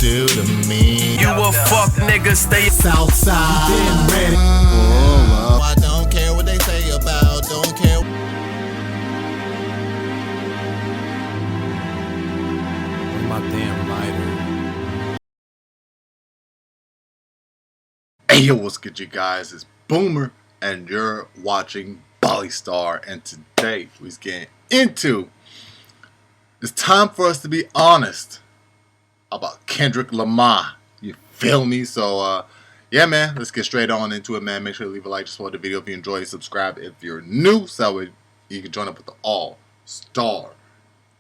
do to me. You a fuck nigga, stay Southside. Getting ready. I don't care what they say about, don't care. Where's my damn lighter? Hey yo, what's good you guys? It's Boomer and you're watching Bali Star, and today we're getting into it's time for us to be honest about Kendrick Lamar. You feel me? So yeah man, let's get straight on into it, man. Make sure to leave a like, just watch the video if you enjoy, subscribe if you're new, so you can join up with the all-star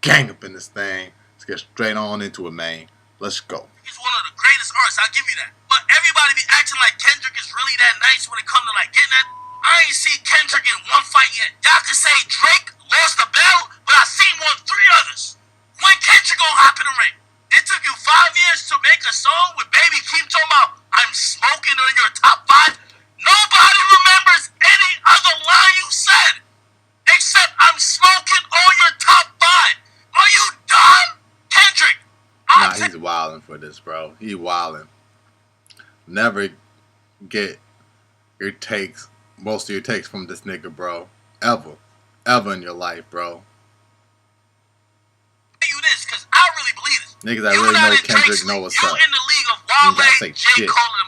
gang up in this thing. Let's get straight on into it, man. Let's go. He's one of the greatest artists, I'll give you that. But everybody be acting like Kendrick is really that nice when it comes to like getting that. I ain't seen Kendrick in one fight yet. Y'all can say Drake lost the battle, but I seen one 3 others. When Kendrick gonna hop in the ring? It took you 5 years to make a song with Baby keep talking about I'm smoking on your top 5. Nobody remembers any other line you said except I'm smoking on your top 5. Are you done, Kendrick? Nah, he's wildin' for this, bro. He wildin'. Never get your takes, most of your takes from this nigga, bro. Ever in your life, bro. You this, because I really believe this. Niggas that really know Kendrick know what's up. You in the league of You gotta Wale, say J. shit. Cole, and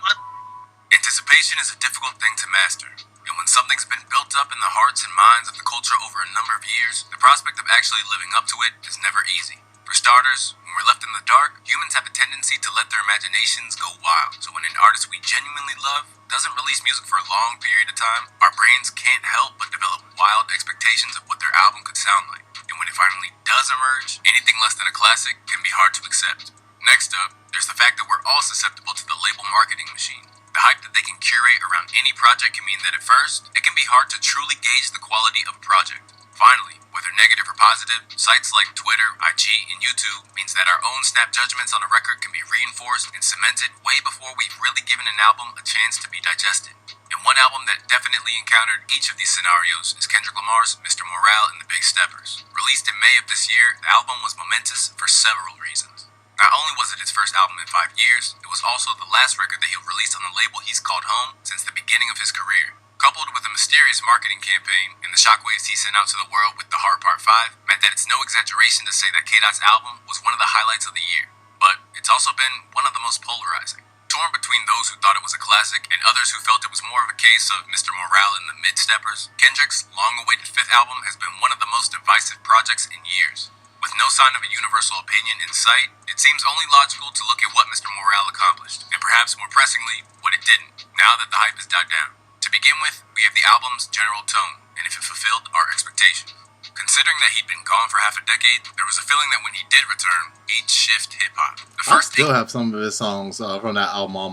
Anticipation is a difficult thing to master. And when something's been built up in the hearts and minds of the culture over a number of years, the prospect of actually living up to it is never easy. For starters, when we're left in the dark, humans have a tendency to let their imaginations go wild. So when an artist we genuinely love doesn't release music for a long period of time, our brains can't help but develop wild expectations of what their album could sound like. And when it finally does emerge, anything less than a classic can be hard to accept. Next up, there's the fact that we're all susceptible to the label marketing machine. The hype that they can curate around any project can mean that at first, it can be hard to truly gauge the quality of a project. Finally, whether negative or positive, sites like Twitter, IG, and YouTube means that our own snap judgments on a record can be reinforced and cemented way before we've really given an album a chance to be digested. And one album that definitely encountered each of these scenarios is Kendrick Lamar's Mr. Morale and the Big Steppers. Released in May of this year, the album was momentous for several reasons. Not only was it his first album in 5 years, it was also the last record that he released on the label he's called home since the beginning of his career. Coupled with a mysterious marketing campaign and the shockwaves he sent out to the world with The Heart Part 5, meant that it's no exaggeration to say that K-Dot's album was one of the highlights of the year. But it's also been one of the most polarizing. Torn between those who thought it was a classic and others who felt it was more of a case of Mr. Morale and the Mid-Steppers, Kendrick's long-awaited 5th album has been one of the most divisive projects in years. With no sign of a universal opinion in sight, it seems only logical to look at what Mr. Morale accomplished, and perhaps more pressingly, what it didn't, now that the hype has died down. To begin with, we have the album's general tone, and if it fulfilled our expectations. Considering that he'd been gone for half a decade, there was a feeling that when he did return, he'd shift hip-hop. I still have some of his songs from that album on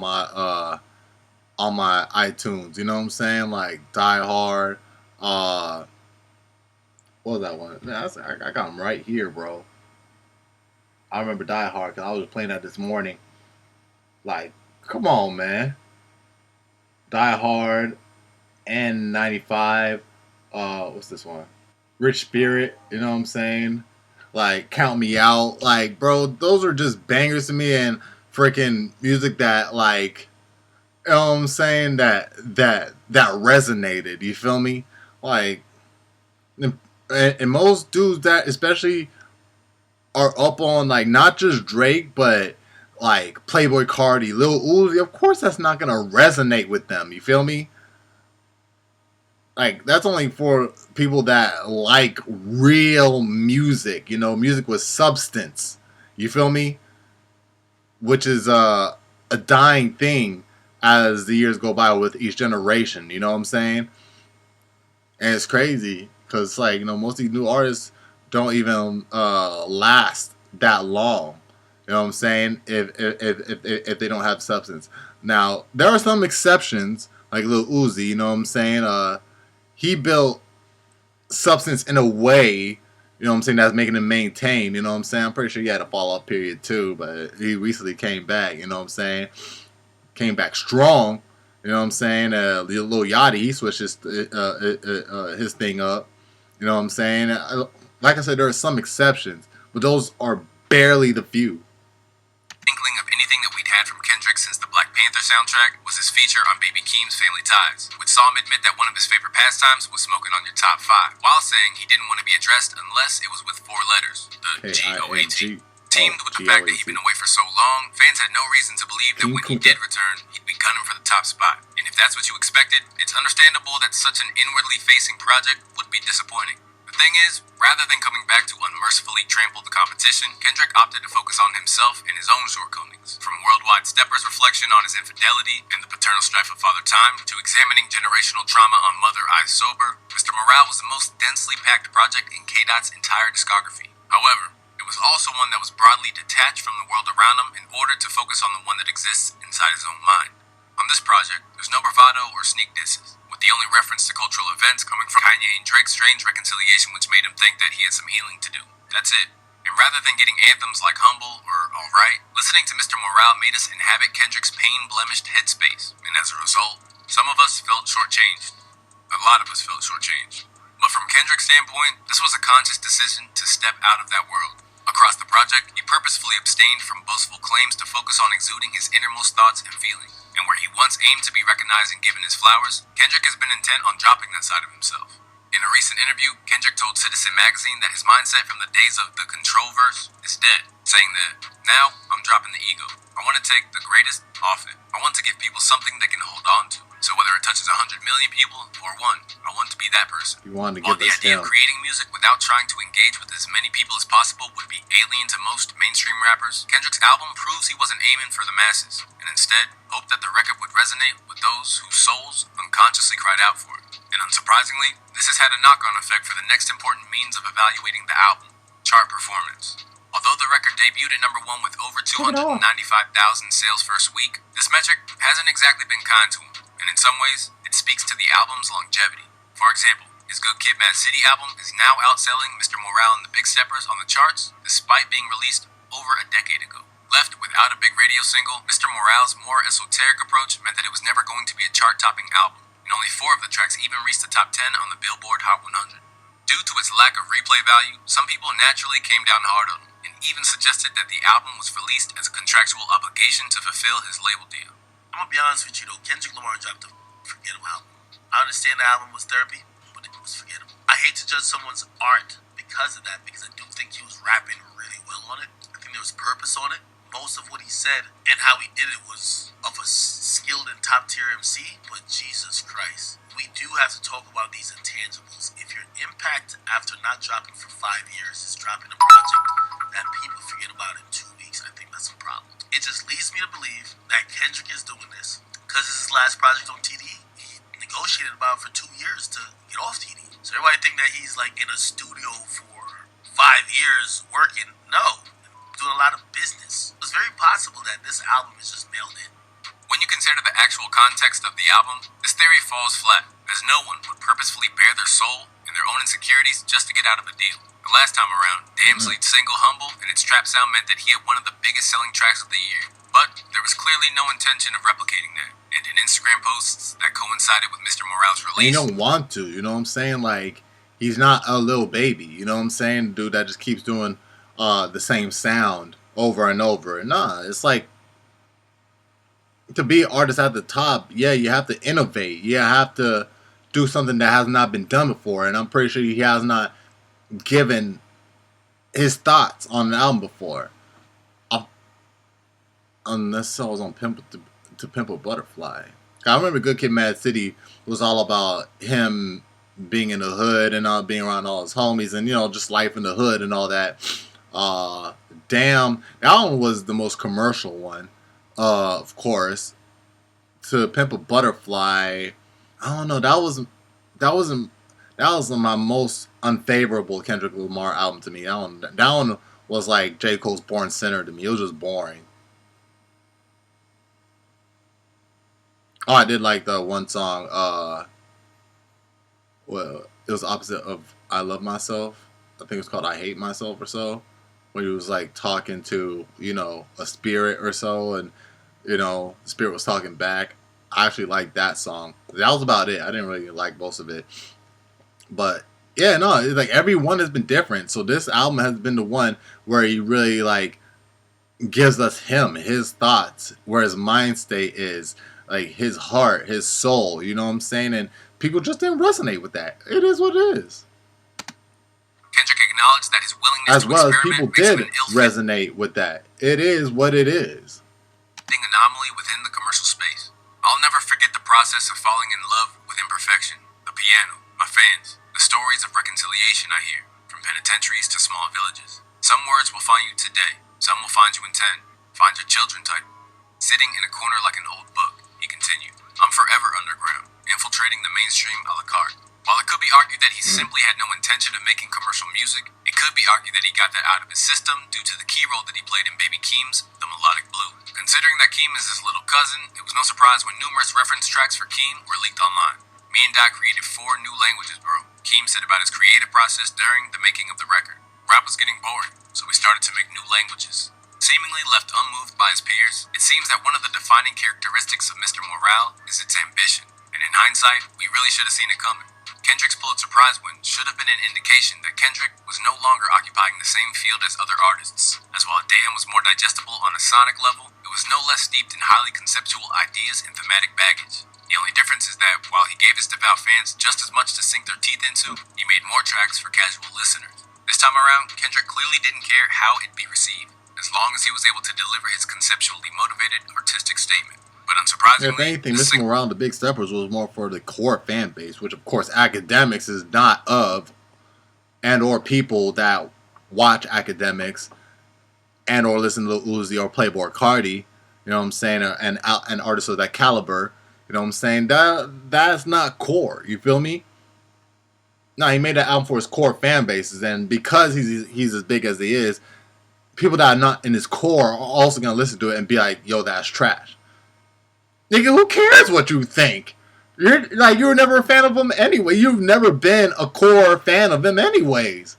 my iTunes. You know what I'm saying? Like Die Hard. What was that one? Man, I got them right here, bro. I remember Die Hard because I was playing that this morning. Like, come on, man. Die Hard and 95. What's this one? Rich Spirit. You know what I'm saying? Like, Count Me Out. Like, bro, those are just bangers to me, and freaking music that, like, you know what I'm saying? That resonated. You feel me? Like, and most dudes that especially are up on, like, not just Drake, but like Playboy Cardi, Lil Uzi, of course that's not gonna resonate with them. You feel me? Like, that's only for people that like real music, you know, music with substance. You feel me? Which is a dying thing as the years go by with each generation. You know what I'm saying? And it's crazy because, like, you know, most of these new artists don't even last that long. You know what I'm saying? If they don't have substance. Now, there are some exceptions, like Lil Uzi, you know what I'm saying? He built substance in a way, you know what I'm saying, that's making him maintain, you know what I'm saying? I'm pretty sure he had a fall-off period too, but he recently came back, you know what I'm saying? Came back strong, you know what I'm saying? Lil Yachty, he switched his thing up, you know what I'm saying? Like I said, there are some exceptions, but those are barely the few. Inkling of anything Panther soundtrack was his feature on Baby Keem's Family Ties, which saw him admit that one of his favorite pastimes was smoking on your top 5, while saying he didn't want to be addressed unless it was with 4 letters, the G-O-A-T. Teamed with the fact that he'd been away for so long, fans had no reason to believe that when he did return, he'd be gunning for the top spot. And if that's what you expected, it's understandable that such an inwardly facing project would be disappointing. The thing is, rather than coming back to unmercifully trample the competition, Kendrick opted to focus on himself and his own shortcomings. From Worldwide Stepper's reflection on his infidelity and the paternal strife of Father Time, to examining generational trauma on Mother Eyes Sober, Mr. Morale was the most densely packed project in K-Dot's entire discography. However, it was also one that was broadly detached from the world around him in order to focus on the one that exists inside his own mind. On this project, there's no bravado or sneak disses, with the only reference to cultural events coming from Kanye and Drake's strange reconciliation, which made him think that he had some healing to do. That's it. And rather than getting anthems like Humble or Alright, listening to Mr. Morale made us inhabit Kendrick's pain-blemished headspace, and as a result, some of us felt shortchanged. A lot of us felt shortchanged. But from Kendrick's standpoint, this was a conscious decision to step out of that world. Across the project, he purposefully abstained from boastful claims to focus on exuding his innermost thoughts and feelings. And where he once aimed to be recognized and given his flowers, Kendrick has been intent on dropping that side of himself. In a recent interview, Kendrick told Citizen Magazine that his mindset from the days of the Control verse is dead, saying that, now, I'm dropping the ego. I want to take the greatest off it. I want to give people something they can hold on to. So whether it touches 100 million people or one, I want to be that person. You wanted to While get the this idea down. of creating music without trying to engage with as many people as possible would be alien to most mainstream rappers, Kendrick's album proves he wasn't aiming for the masses, and instead hoped that the record would resonate with those whose souls unconsciously cried out for it. And unsurprisingly, this has had a knock-on effect for the next important means of evaluating the album, chart performance. Although the record debuted at number 1 with over 295,000 sales first week, this metric hasn't exactly been kind to him, and in some ways, it speaks to the album's longevity. For example, his Good Kid, Mad City album is now outselling Mr. Morale and the Big Steppers on the charts, despite being released over a decade ago. Left without a big radio single, Mr. Morale's more esoteric approach meant that it was never going to be a chart-topping album, and only 4 of the tracks even reached the top 10 on the Billboard Hot 100. Due to its lack of replay value, some people naturally came down hard on him, and even suggested that the album was released as a contractual obligation to fulfill his label deal. I'm gonna be honest with you though, Kendrick Lamar dropped a forgettable album. I understand the album was therapy, but it was forgettable. I hate to judge someone's art because of that, because I do think he was rapping really well on it. I think there was purpose on it. Most of what he said and how he did it was of a skilled and top tier MC, but Jesus Christ. We do have to talk about these intangibles. If your impact after not dropping for 5 years is dropping a project that people forget about in 2 weeks, I think that's a problem. It just leads me to believe that Kendrick is doing this because it's his last project on TDE. He negotiated about it for 2 years to get off TDE. So everybody think that he's like in a studio for 5 years working. No, doing a lot of business. It's very possible that this album is just mailed in. When you consider the actual context of the album, this theory falls flat, as no one would purposefully bare their soul and their own insecurities just to get out of a deal. The last time around, Damn's lead single Humble and its trap sound meant that he had one of the biggest selling tracks of the year. But there was clearly no intention of replicating that, and in Instagram posts that coincided with Mr. Morale's And release. you don't want to, you know what I'm saying? Like, he's not a little baby, you know what I'm saying? Dude that just keeps doing the same sound over and over. Nah, it's like, to be an artist at the top, yeah, you have to innovate. You have to do something that has not been done before. And I'm pretty sure he has not given his thoughts on an album before. Unless I was on to Pimp a Butterfly. I remember Good Kid, Mad City was all about him being in the hood and being around all his homies and, you know, just life in the hood and all that. Damn, that one was the most commercial one. Of course, to Pimp a Butterfly, I don't know. That was my most unfavorable Kendrick Lamar album to me. That one was like J. Cole's Born Sinner to me. It was just boring. Oh, I did like the one song. Well, it was opposite of I Love Myself. I think it was called I Hate Myself or so. Where he was like talking to, you know, a spirit or so, and you know, the spirit was talking back. I actually liked that song. That was about it. I didn't really like most of it. But yeah, no, it's like every one has been different. So this album has been the one where he really like gives us him, his thoughts, where his mind state is, like his heart, his soul. You know what I'm saying? And people just didn't resonate with that. It is what it is. Kendrick acknowledged that his willingness As to well as people experiment makes him did an ill-fitting resonate with that. It is what it is. anomaly within the commercial space. I'll never forget the process of falling in love with imperfection, the piano, my fans, the stories of reconciliation I hear, from penitentiaries to small villages. Some words will find you today, some will find you in 10. Find your children type. Sitting in a corner like an old book, he continued. I'm forever underground, infiltrating the mainstream a la carte. While it could be argued that he simply had no intention of making commercial music, it could be argued that he got that out of his system due to the key role that he played in Baby Keem's The Melodic Blue. Considering that Keem is his little cousin, it was no surprise when numerous reference tracks for Keem were leaked online. Me and Doc created 4 new languages, bro. Keem said about his creative process during the making of the record. Rap was getting boring, so we started to make new languages. Seemingly left unmoved by his peers, it seems that one of the defining characteristics of Mr. Morale is its ambition. And in hindsight, we really should have seen it coming. Kendrick's Pulitzer Prize win should have been an indication that Kendrick was no longer occupying the same field as other artists, as while Damn was more digestible on a sonic level, it was no less steeped in highly conceptual ideas and thematic baggage. The only difference is that while he gave his devout fans just as much to sink their teeth into, he made more tracks for casual listeners. This time around, Kendrick clearly didn't care how it'd be received, as long as he was able to deliver his conceptually motivated artistic statement. But unsurprisingly, if anything, Mr. Morale and the Big Steppers was more for the core fan base, which of course academics is not of, and or people that watch academics and or listen to Uzi or Playboy Cardi, you know what I'm saying, and artists of that caliber, you know what I'm saying, that's not core, you feel me? No, he made that album for his core fan bases, and because he's as big as he is, people that are not in his core are also gonna listen to it and be like, yo, that's trash. Nigga, who cares what you think? You were never a fan of him anyway. You've never been a core fan of him anyways.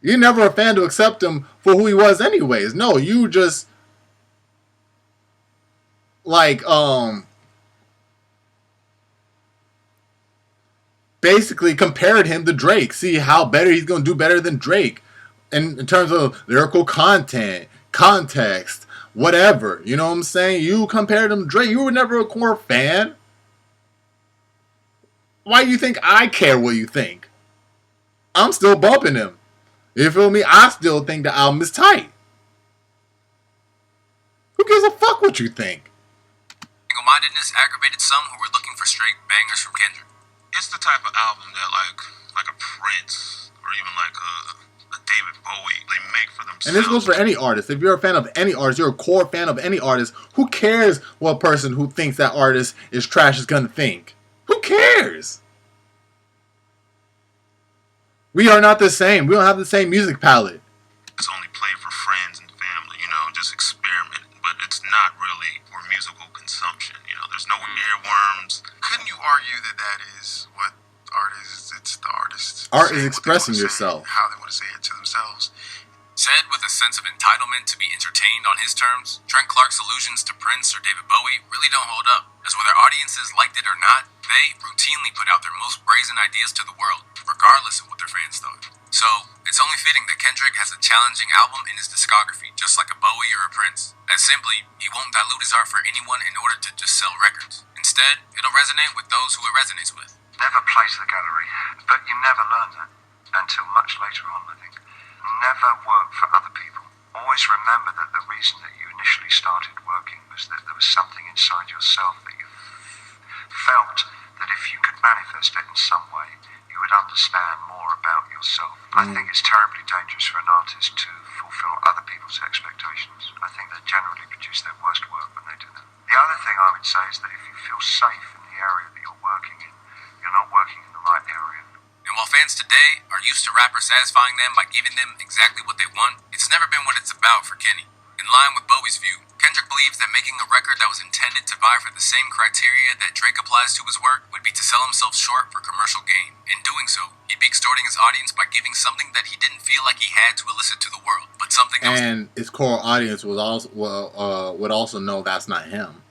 You're never a fan to accept him for who he was anyways. No, you just basically compared him to Drake. See how better he's gonna do better than Drake in terms of lyrical content, context, whatever, you know what I'm saying? You compared him to Drake. You were never a core fan. Why do you think I care what you think? I'm still bumping him. You feel me? I still think the album is tight. Who gives a fuck what you think? Single-mindedness aggravated some who were looking for straight bangers from Kendrick. It's the type of album that like a Prince or even like a David Bowie, they make for themselves. And this goes for any artist. If you're a fan of any artist, you're a core fan of any artist, who cares what a person who thinks that artist is trash is gonna think? Who cares? We are not the same. We don't have the same music palette. It's only played for friends and family, just experiment. But it's not really for musical consumption. There's no earworms. Couldn't you argue that is what art is? It's the artist. Art is saying what they expressing wanna say, yourself. how they want to say it to themselves. Said with a sense of entitlement to be entertained on his terms, Trent Clark's allusions to Prince or David Bowie really don't hold up, as whether audiences liked it or not, they routinely put out their most brazen ideas to the world, regardless of what their fans thought. So, it's only fitting that Kendrick has a challenging album in his discography, just like a Bowie or a Prince. As simply, he won't dilute his art for anyone in order to just sell records. Instead, it'll resonate with those who it resonates with. Never place the gallery, but you never learn that until much later on, I think. Never work for other people. Always remember that the reason that you initially started working was that there was something inside yourself that you felt that if you could manifest it in some way, you would understand more about yourself. I think it's terribly dangerous for an artist to fulfill other people's expectations. I think they generally produce their worst work when they do that. The other thing I would say is that if you feel safe in the area that you're working in, you're not working in the right area. And while fans today are used to rappers satisfying them by giving them exactly what they want, it's never been what it's about for Kenny. In line with Bowie's view, Kendrick believes that making a record that was intended to vie for the same criteria that Drake applies to his work would be to sell himself short for commercial gain. In doing so, he'd be extorting his audience by giving something that he didn't feel like he had to elicit to the world, but something else. And his core audience would also know that's not him.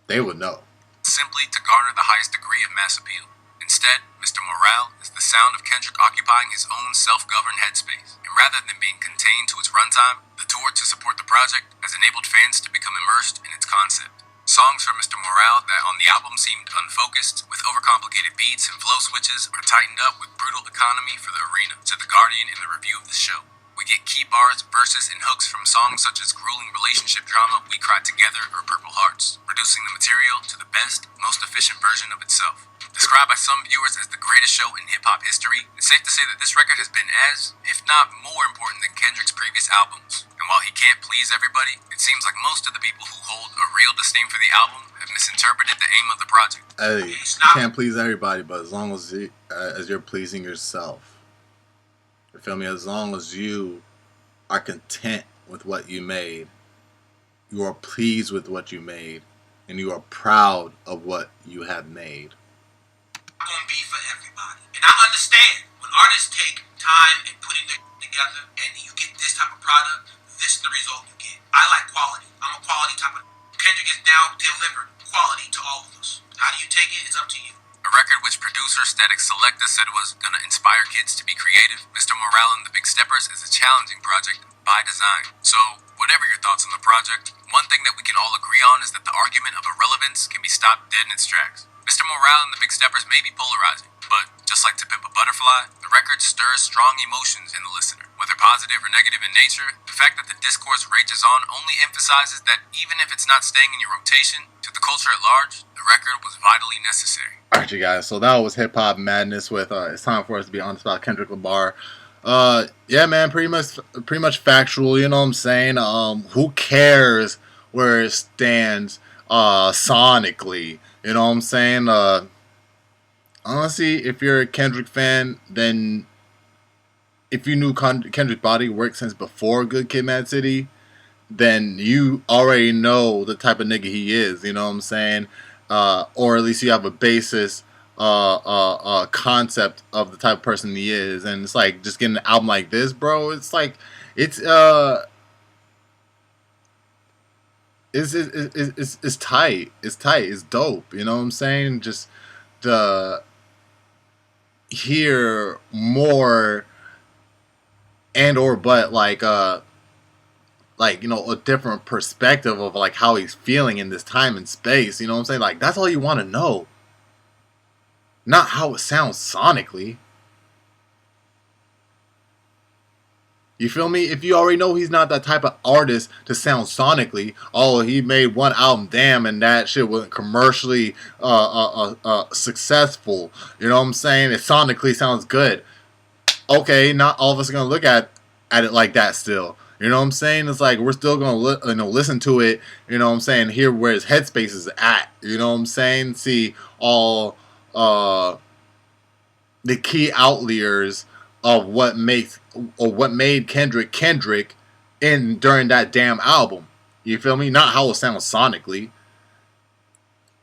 They would know. Simply to garner the highest degree of mass appeal. Instead, Mr. Morale is the sound of Kendrick occupying his own self-governed headspace. And rather than being contained to its runtime, the tour to support the project has enabled fans to become immersed in its concept. Songs from Mr. Morale that on the album seemed unfocused, with overcomplicated beats and flow switches, are tightened up with brutal economy for the arena, said The Guardian in the review of the show. We get key bars, verses, and hooks from songs such as grueling relationship drama We Cried Together or Purple Hearts, reducing the material to the best, most efficient version of itself. Described by some viewers as the greatest show in hip-hop history, it's safe to say that this record has been as, if not more important than Kendrick's previous albums. And while he can't please everybody, it seems like most of the people who hold a real disdain for the album have misinterpreted the aim of the project. Hey, you can't please everybody, but as long as you're pleasing yourself. You feel me? As long as you are content with what you made, you are pleased with what you made, and you are proud of what you have made. Gonna be for everybody. And I understand when artists take time and putting their together and you get this type of product, this is the result you get. I like quality. I'm a quality type of Kendrick has now delivered quality to all of us. How do you take it? It's up to you. A record which producer Static Selecta said was gonna inspire kids to be creative, Mr. Morale and the Big Steppers is a challenging project by design. So, whatever your thoughts on the project, one thing that we can all agree on is that the argument of irrelevance can be stopped dead in its tracks. Mr. Morale and the Big Steppers may be polarizing, but just like To Pimp a Butterfly, the record stirs strong emotions in the listener. Whether positive or negative in nature, the fact that the discourse rages on only emphasizes that even if it's not staying in your rotation, to the culture at large, the record was vitally necessary. Alright, you guys, so that was Hip Hop Madness with It's Time for Us to Be Honest About Kendrick Lamar. Yeah, man, pretty much factual, you know what I'm saying? Who cares where it stands sonically? You know what I'm saying? Honestly, if you're a Kendrick fan, then if you knew Kendrick's body work since before Good Kid, Mad City, then you already know the type of nigga he is. You know what I'm saying? Or at least you have a basis, concept of the type of person he is. And it's like just getting an album like this, bro. It's like it's tight. It's tight. It's dope. You know what I'm saying? Just to hear more and or but like you know, a different perspective of like how he's feeling in this time and space. You know what I'm saying? Like that's all you want to know. Not how it sounds sonically. You feel me? If you already know he's not that type of artist to sound sonically, oh, he made one album, damn, and that shit wasn't commercially successful. You know what I'm saying? It sonically sounds good. Okay, not all of us are gonna look at it like that still. You know what I'm saying? It's like we're still gonna listen to it. You know what I'm saying? Hear where his headspace is at. You know what I'm saying? See all the key outliers of what made Kendrick in during that damn album. You feel me? Not how it sounds sonically.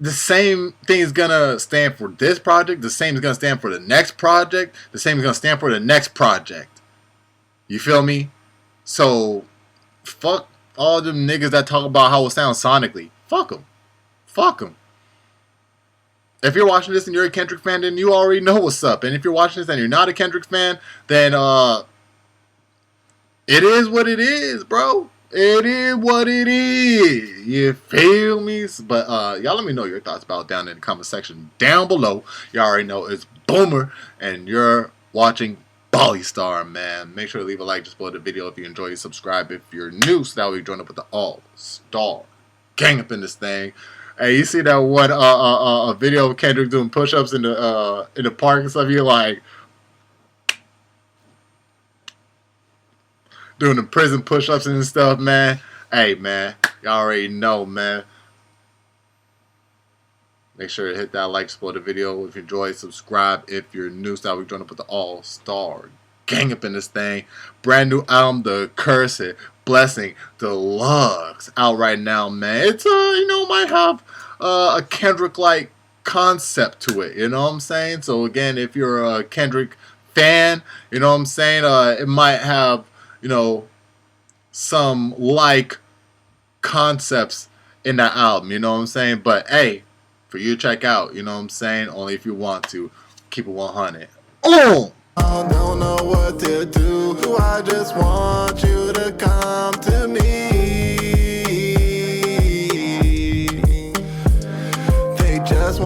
The same thing is gonna stand for this project. The same is gonna stand for the next project. The same is gonna stand for the next project. You feel me? So, fuck all them niggas that talk about how it sounds sonically. Fuck them. Fuck them. If you're watching this and you're a Kendrick fan, then you already know what's up. And if you're watching this and you're not a Kendrick fan, then it is what it is, bro. It is what it is. You feel me? But y'all let me know your thoughts about it down in the comment section down below. You already know it's Boomer, and you're watching Bally Star, man. Make sure to leave a like just below the video if you enjoy. Subscribe if you're new, so that way you join up with the all-star gang up in this thing. Hey, you see that one a video of Kendrick doing push-ups in the park and stuff? You're like doing the prison push-ups and stuff, man. Hey, man, y'all already know, man. Make sure to hit that like, support the video if you enjoy. Subscribe if you're new, so that we join up with the all-star gang up in this thing. Brand new album, The Cursed Blessing Deluxe, out right now, man. It's you know, might have a Kendrick-like concept to it. You know what I'm saying? So again, if you're a Kendrick fan, you know what I'm saying, it might have, you know, some like concepts in that album. You know what I'm saying? But hey, for you to check out, you know what I'm saying? Only if you want to. Keep it 100. Oh! I don't know what to do. I just want you to come.